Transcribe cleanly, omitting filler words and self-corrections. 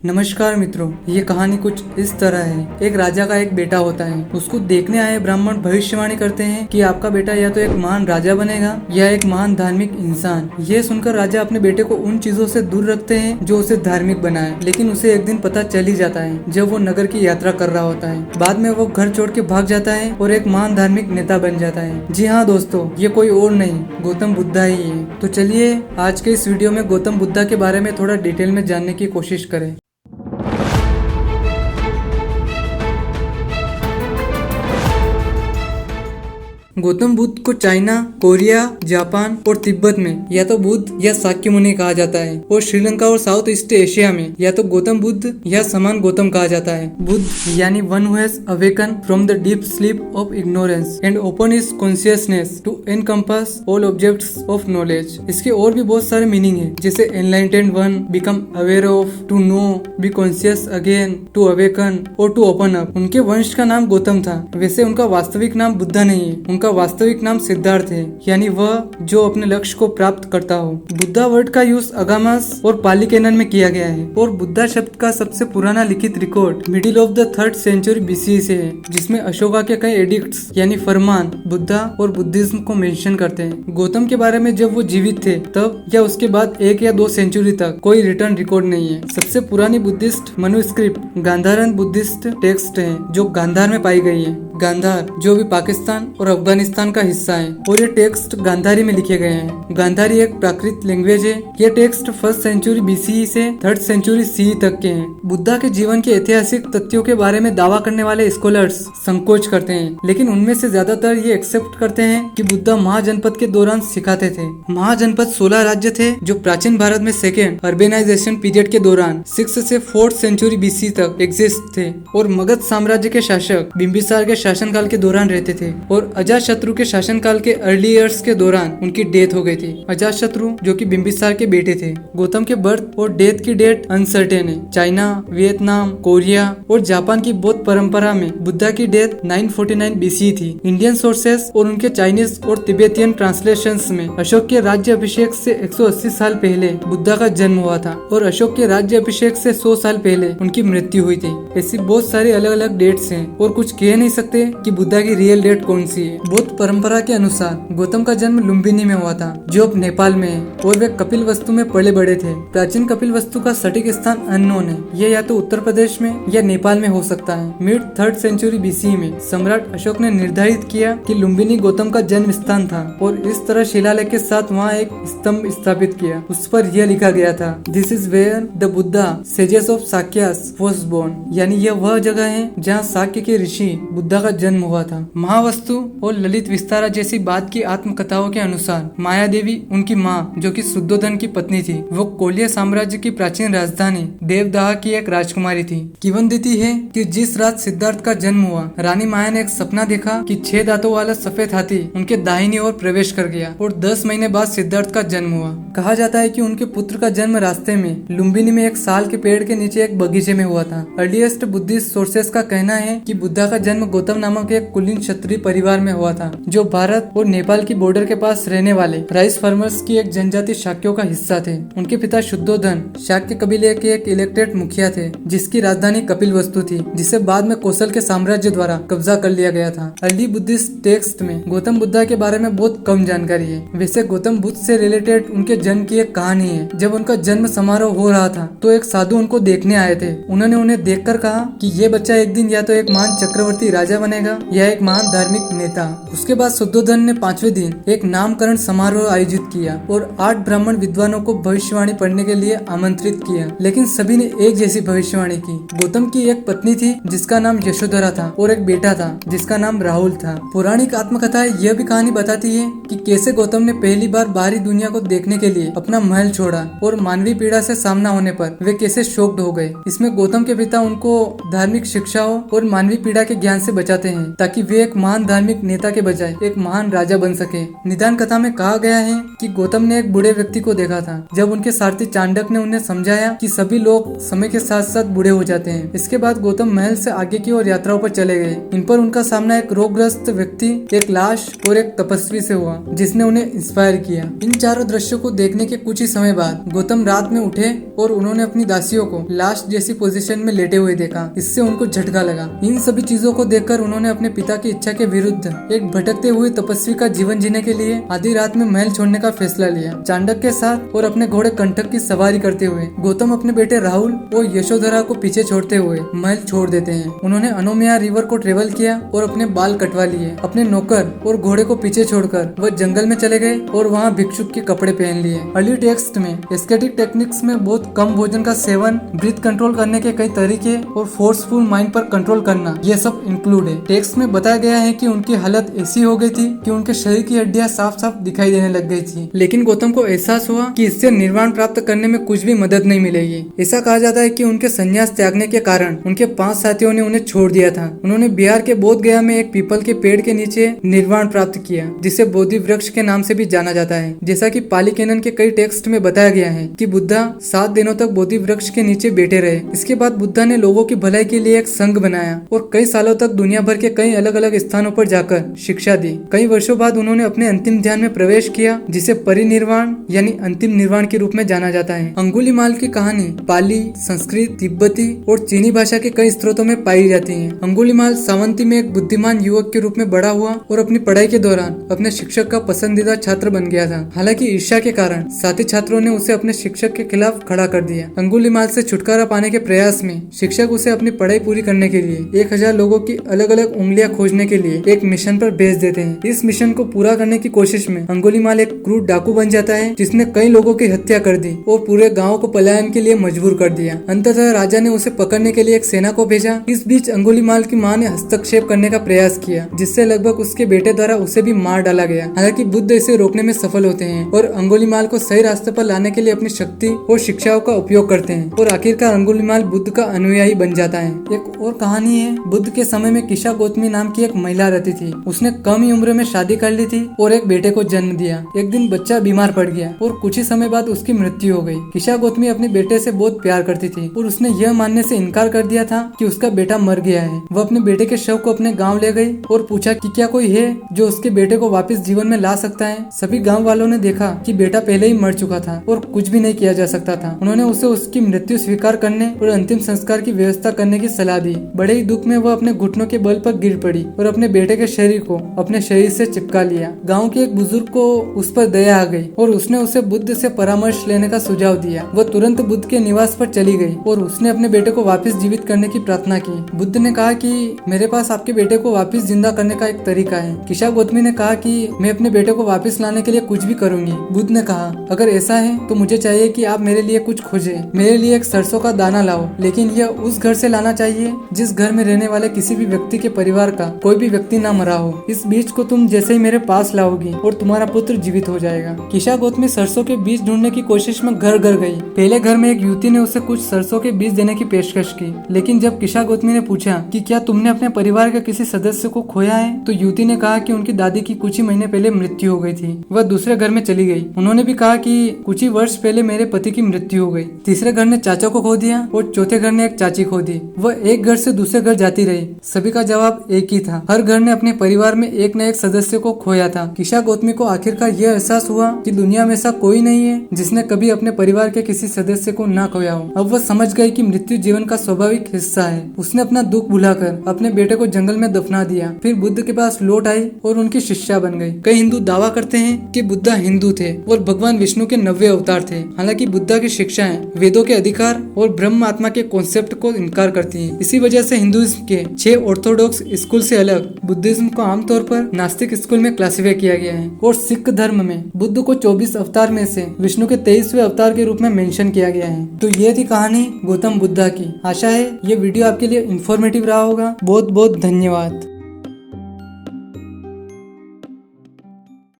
नमस्कार मित्रों, ये कहानी कुछ इस तरह है। एक राजा का एक बेटा होता है। उसको देखने आए ब्राह्मण भविष्यवाणी करते हैं कि आपका बेटा या तो एक महान राजा बनेगा या एक महान धार्मिक इंसान। ये सुनकर राजा अपने बेटे को उन चीजों से दूर रखते हैं जो उसे धार्मिक बनाए। लेकिन उसे एक दिन पता चल ही जाता है जब वो नगर की यात्रा कर रहा होता है। बाद में वो घर छोड़ के भाग जाता है और एक महान धार्मिक नेता बन जाता है। जी हाँ दोस्तों, ये कोई और नहीं, गौतम बुद्धा ही है। तो चलिए आज के इस वीडियो में गौतम बुद्धा के बारे में थोड़ा डिटेल में जानने की कोशिश करें। गौतम बुद्ध को चाइना, कोरिया, जापान और तिब्बत में या तो बुद्ध या शाक्य मुनि कहा जाता है और श्रीलंका और साउथ ईस्ट एशिया में या तो गौतम बुद्ध या समान गौतम कहा जाता है। बुद्ध यानी one who has awaken from the deep sleep of ignorance and open his consciousness to encompass all objects of knowledge. इसके और भी बहुत सारे मीनिंग है, जैसे enlightened one, become aware of, to know, be conscious again, to awaken और to open up. उनके वंश का नाम गौतम था। वैसे उनका वास्तविक नाम बुद्धा नहीं है, उनका वास्तविक नाम सिद्धार्थ है, यानी वह जो अपने लक्ष्य को प्राप्त करता हो। बुद्धा वर्ड का यूज अगामास और पाली कैनन में किया गया है और बुद्धा शब्द का सबसे पुराना लिखित record middle of the 3rd century BCE से है, जिसमें अशोका के कई एडिक्ट्स यानी फरमान बुद्धा और बुद्धिज्म को मेंशन करते हैं। गौतम के बारे में जब वो जीवित थे तब या उसके बाद 1 या 2 सेंचुरी तक कोई रिटर्न रिकॉर्ड नहीं है। सबसे पुरानी बुद्धिस्ट मनुस्क्रिप्ट गांधारन बुद्धिस्ट टेक्स्ट है जो गांधार में पाई गई है। गांधार जो भी पाकिस्तान और अफगानिस्तान का हिस्सा है और ये टेक्स्ट गांधारी में लिखे गए हैं। गांधारी एक प्राकृत लैंग्वेज है। ये टेक्स्ट 1st सेंचुरी BCE से 3rd सेंचुरी CE तक के हैं। बुद्धा के जीवन के ऐतिहासिक तथ्यों के बारे में दावा करने वाले स्कॉलर्स संकोच करते हैं, लेकिन उनमें से ज्यादातर ये एक्सेप्ट करते हैं कि बुद्धा महाजनपद के दौरान सिखाते थे। महाजनपद 16 राज्य थे जो प्राचीन भारत में सेकेंड अर्बेनाइजेशन पीरियड के दौरान 6th से 4th सेंचुरी BCE तक एग्जिस्ट थे और मगध साम्राज्य के शासक बिंबिसार के शासनकाल के दौरान रहते थे और अजातशत्रु के शासनकाल के अर्ली ईयर्स के दौरान उनकी डेथ हो गई थी। अजातशत्रु जो कि बिंबिसार के बेटे थे। गौतम के बर्थ और डेथ की डेट अनसर्टेन है। चाइना, वियतनाम, कोरिया और जापान की बौद्ध परंपरा में बुद्धा की डेथ 949 BCE थी। इंडियन सोर्सेस और उनके चाइनीज और तिब्बतियन ट्रांसलेशंस में अशोक के राज्य अभिषेक से 180 साल पहले बुद्धा का जन्म हुआ था और अशोक के राज्य अभिषेक से 100 साल पहले उनकी मृत्यु हुई थी। ऐसी बहुत सारी अलग अलग डेट्स हैं और कुछ कह नहीं सकते कि बुद्धा की रियल डेट कौन सी है। बौद्ध परंपरा के अनुसार गौतम का जन्म लुम्बिनी में हुआ था जो अब नेपाल में है और वे कपिल वस्तु में पले बड़े थे। प्राचीन कपिल वस्तु का सटीक स्थान अननोन है। यह या तो उत्तर प्रदेश में या नेपाल में हो सकता है। मिड 3rd सेंचुरी BCE में सम्राट अशोक ने निर्धारित किया कि लुम्बिनी गौतम का जन्म स्थान था और इस तरह शिलालेख के साथ वहाँ एक स्तंभ स्थापित किया। उस पर यह लिखा गया था, this is where the Buddha sages of Sakyas was born, यानी यह वह जगह है जहाँ साक्य के ऋषि बुद्धा का जन्म हुआ था। महावस्तु और ललित विस्तारा जैसी बात की आत्मकथाओं के अनुसार माया देवी उनकी माँ जो कि शुद्धोधन की पत्नी थी, वो कोलिया साम्राज्य की प्राचीन राजधानी देवदाह की एक राजकुमारी थी। किंवदंती है कि जिस रात सिद्धार्थ का जन्म हुआ, रानी माया ने एक सपना देखा कि 6 दांतों वाला सफेद हाथी उनके दाहिनी ओर प्रवेश कर गया और 10 महीने बाद सिद्धार्थ का जन्म हुआ। कहा जाता है कि उनके पुत्र का जन्म रास्ते में लुम्बिनी में एक साल के पेड़ के नीचे एक बगीचे में हुआ था। अर्लीस्ट बुद्धिस्ट सोर्सेस का कहना है कि बुद्धा का जन्म गौतम नामक एक कुलीन क्षत्रिय परिवार में हुआ था जो भारत और नेपाल की बॉर्डर के पास रहने वाले राइस फार्मर्स की एक जनजाति शाक्यों का हिस्सा थे। उनके पिता शुद्धोधन शाक्य कबीले के एक इलेक्टेड मुखिया थे जिसकी राजधानी कपिल वस्तु थी, जिसे बाद में कौशल के साम्राज्य द्वारा कब्जा कर लिया गया था। अर्ली बुद्धिस्ट टेक्स्ट में गौतम बुद्धा के बारे में बहुत कम जानकारी है। वैसे गौतम बुद्ध से रिलेटेड उनके जन्म की एक कहानी है। जब उनका जन्म समारोह हो रहा था तो एक साधु उनको देखने आए थे। उन्होंने उन्हें देखकर कहा कि ये बच्चा एक दिन या तो एक महान चक्रवर्ती राजा बनेगा या एक महान धार्मिक नेता। उसके बाद शुद्धोधन ने 5वें दिन एक नामकरण समारोह आयोजित किया और 8 ब्राह्मण विद्वानों को भविष्यवाणी पढ़ने के लिए आमंत्रित किया, लेकिन सभी ने एक जैसी भविष्यवाणी की। गौतम की एक पत्नी थी जिसका नाम यशोधरा था और एक बेटा था जिसका नाम राहुल था। पौराणिक आत्मकथाएं यह भी कहानी बताती है कि कैसे गौतम ने पहली बार बाहरी दुनिया को देखने के लिए अपना महल छोड़ा और मानवीय पीड़ा से सामना होने पर वे कैसे शॉक्ड हो गए। इसमें गौतम के पिता उनको धार्मिक शिक्षाओं और मानवीय पीड़ा के ज्ञान से बचाते हैं ताकि वे एक महान धार्मिक नेता पिता के बजाय एक महान राजा बन सके। निदान कथा में कहा गया है कि गौतम ने एक बूढ़े व्यक्ति को देखा था। जब उनके सारथी चाणक्य ने उन्हें समझाया कि सभी लोग समय के साथ साथ बूढ़े हो जाते हैं। इसके बाद गौतम महल से आगे की ओर यात्राओं पर चले गए। इन पर उनका सामना एक रोगग्रस्त व्यक्ति, एक लाश और एक तपस्वी से हुआ, जिसने उन्हें इंस्पायर किया। इन चारों दृश्यों को देखने के कुछ ही समय बाद गौतम रात में उठे और उन्होंने अपनी दासियों को लाश जैसी पोजीशन में लेटे हुए देखा। इससे उनको झटका लगा। इन सभी चीजों को देखकर उन्होंने अपने पिता की इच्छा के विरुद्ध एक भटकते हुए तपस्वी का जीवन जीने के लिए आधी रात में महल छोड़ने का फैसला लिया। चाणक्य के साथ और अपने घोड़े कंटक की सवारी करते हुए गौतम अपने बेटे राहुल और यशोधरा को पीछे छोड़ते हुए महल छोड़ देते हैं। उन्होंने अनोमिया रिवर को ट्रेवल किया और अपने बाल कटवा लिए। अपने नौकर और घोड़े को पीछे छोड़कर वह जंगल में चले गए और वहाँ भिक्षुक के कपड़े पहन लिए। अर्ली टेक्स्ट में एस्केटिक टेक्निक्स में बहुत कम भोजन का सेवन, ब्रीथ कंट्रोल करने के कई तरीके और फोर्सफुल माइंड पर कंट्रोल करना, ये सब इंक्लूड है। टेक्स्ट में बताया गया है कि उनकी हालत ऐसी हो गई थी कि उनके शरीर की हड्डियां साफ साफ दिखाई देने लग गई थी। लेकिन गौतम को एहसास हुआ कि इससे निर्वाण प्राप्त करने में कुछ भी मदद नहीं मिलेगी। ऐसा कहा जाता है कि उनके संन्यास त्यागने के कारण उनके 5 साथियों ने उन्हें छोड़ दिया था। उन्होंने बिहार के बोध गया में एक पीपल के पेड़ के नीचे निर्वाण प्राप्त किया, जिसे बोधि वृक्ष के नाम से भी जाना जाता है। जैसा कि पाली कैनन के कई टेक्स्ट में बताया गया है कि बुद्धा 7 दिनों तक बोधि वृक्ष के नीचे बैठे रहे। इसके बाद बुद्धा ने लोगों की भलाई के लिए एक संघ बनाया और कई सालों तक दुनिया भर के कई अलग अलग स्थानों पर जाकर शिक्षा दी। कई वर्षों बाद उन्होंने अपने अंतिम ध्यान में प्रवेश किया, जिसे परिनिर्वाण यानी अंतिम निर्वाण के रूप में जाना जाता है। अंगुलीमाल की कहानी पाली, संस्कृत, तिब्बती और चीनी भाषा के कई स्रोतों में पाई जाती है। अंगुलीमाल सावंती में एक बुद्धिमान युवक के रूप में बड़ा हुआ और अपनी पढ़ाई के दौरान अपने शिक्षक का पसंदीदा छात्र बन गया था। हालांकि ईर्ष्या के कारण साथी छात्रों ने उसे अपने शिक्षक के खिलाफ खड़ा कर दिया। अंगुलीमाल से छुटकारा पाने के प्रयास में शिक्षक उसे अपनी पढ़ाई पूरी करने के लिए 1000 लोगों की अलग अलग उंगलियां खोजने के लिए एक मिशन पर भेज देते हैं। इस मिशन को पूरा करने की कोशिश में अंगुलीमाल एक क्रूर डाकू बन जाता है, जिसने कई लोगों की हत्या कर दी और पूरे गांव को पलायन के लिए मजबूर कर दिया। अंततः राजा ने उसे पकड़ने के लिए एक सेना को भेजा। इस बीच अंगुलीमाल की मां ने हस्तक्षेप करने का प्रयास किया, जिससे लगभग उसके बेटे द्वारा उसे भी मार डाला गया। हालांकि बुद्ध इसे रोकने में सफल होते हैं और अंगुलीमाल को सही रास्ते पर लाने के लिए अपनी शक्ति और शिक्षाओं का उपयोग करते हैं और आखिरकार अंगुलीमाल बुद्ध का अनुयायी बन जाता है। एक और कहानी है, बुद्ध के समय में किशा गौतमी नाम की एक महिला रहती थी। उसने कम ही उम्र में शादी कर ली थी और एक बेटे को जन्म दिया। एक दिन बच्चा बीमार पड़ गया और कुछ ही समय बाद उसकी मृत्यु हो गई। किशा गौतमी अपने बेटे से बहुत प्यार करती थी और उसने यह मानने से इनकार कर दिया था कि उसका बेटा मर गया है। वह अपने बेटे के शव को अपने गांव ले गई और पूछा कि क्या कोई है जो उसके बेटे को वापस जीवन में ला सकता है। सभी गांव वालों ने देखा कि बेटा पहले ही मर चुका था और कुछ भी नहीं किया जा सकता था। उन्होंने उसे उसकी मृत्यु स्वीकार करने और अंतिम संस्कार की व्यवस्था करने की सलाह दी। बड़े ही दुख में वह अपने घुटनों के बल पर गिर पड़ी और अपने बेटे के शरीर को अपने शरीर से चिपका लिया। गाँव के एक बुजुर्ग को उस पर दया आ गई और उसने उसे बुद्ध से परामर्श लेने का सुझाव दिया। वह तुरंत बुद्ध के निवास पर चली गई और उसने अपने बेटे को वापस जीवित करने की प्रार्थना की। बुद्ध ने कहा कि मेरे पास आपके बेटे को वापस जिंदा करने का एक तरीका है। किशा गौतमी ने कहा कि मैं अपने बेटे को वापस लाने के लिए कुछ भी करूंगी। बुद्ध ने कहा, अगर ऐसा है तो मुझे चाहिए कि आप मेरे लिए कुछ खोजें। मेरे लिए एक सरसों का दाना लाओ, लेकिन यह उस घर से लाना चाहिए जिस घर में रहने वाले किसी भी व्यक्ति के परिवार का कोई भी व्यक्ति ना मरा हो। इस बीज को तुम जैसे ही मेरे पास लाओगी और तुम्हारा पुत्र जीवित हो जाएगा। किशा गौतमी सरसों के बीज ढूंढने की कोशिश में घर घर गई। पहले घर में एक युवती ने उसे कुछ सरसों के बीज देने की पेशकश की, लेकिन जब किशा गौतमी ने पूछा कि क्या तुमने अपने परिवार के किसी सदस्य को खोया है, तो युवती ने कहा कि उनकी दादी की कुछ ही महीने पहले मृत्यु हो गई थी। वह दूसरे घर में चली गई। उन्होंने भी कहा कि कुछ ही वर्ष पहले मेरे पति की मृत्यु हो गई। तीसरे घर ने चाचा को खो दिया और चौथे घर ने एक चाची खो दी। वह एक घर से दूसरे घर जाती रही। सभी का जवाब एक ही था, हर घर ने अपने परिवार में एक न एक सदस्य को खोया था। किशा गौतमी को आखिरकार यह एहसास हुआ कि दुनिया में ऐसा कोई नहीं है जिसने कभी अपने परिवार के किसी सदस्य को ना खोया हो। अब वह समझ गई कि मृत्यु जीवन का स्वाभाविक हिस्सा है। उसने अपना दुख भुलाकर अपने बेटे को जंगल में दफना दिया, फिर बुद्ध के पास लौट आई और उनकी शिष्या बन गई। कई हिंदू दावा करते हैं कि बुद्धा हिंदू थे और भगवान विष्णु के 90 अवतार थे। हालांकि बुद्धा की शिक्षाएं वेदों के अधिकार और ब्रह्म आत्मा के कॉन्सेप्ट को इनकार करती हैं। इसी वजह से हिंदुइज्म के 6 ऑर्थोडॉक्स स्कूल से अलग बुद्धिज्म को आमतौर पर नास्तिक स्कूल में क्लासिफाई किया गया है। और सिख धर्म में बुद्ध को 24 अवतार में से विष्णु के 23वें अवतार के रूप में मेंशन किया गया है। तो ये थी कहानी गौतम बुद्धा की। आशा है ये वीडियो आपके लिए इंफॉर्मेटिव रहा होगा। बहुत बहुत धन्यवाद।